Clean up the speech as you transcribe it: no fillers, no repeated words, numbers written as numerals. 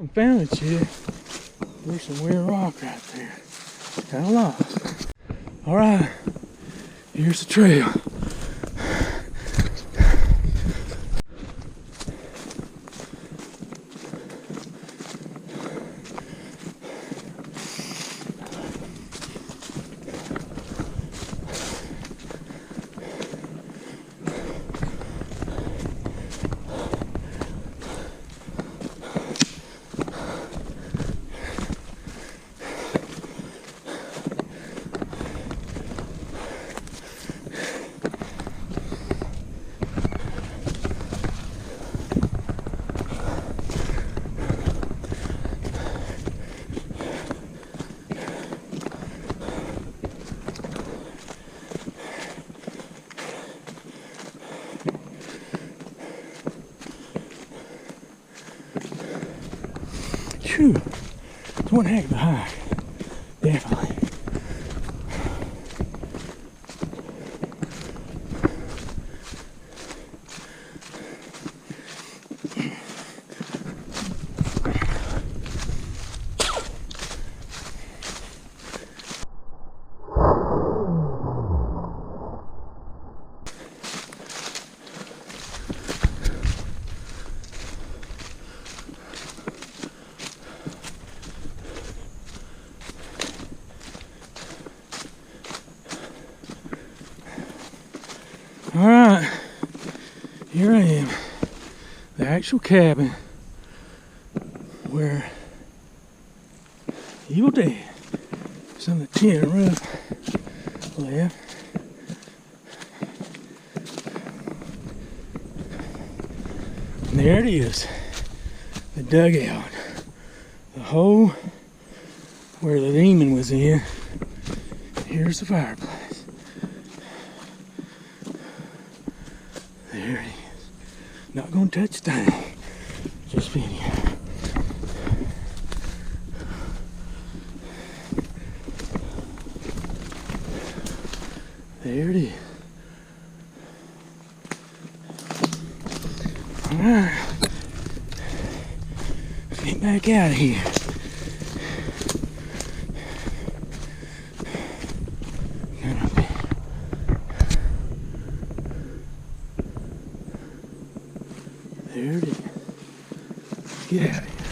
haven't found it yet. There's some weird rock right there. Kind of lost. All right, here's the trail. Phew, it's one heck of a hike, definitely. All right, here I am, the actual cabin where Evil Dead is on the tin roof left. And there it is, the dugout, the hole where the demon was in. Here's the fireplace. There it is. Not gonna touch the thing. Just video. There it is. Alright. Let's get back out of here. There it is. Let's get out of here.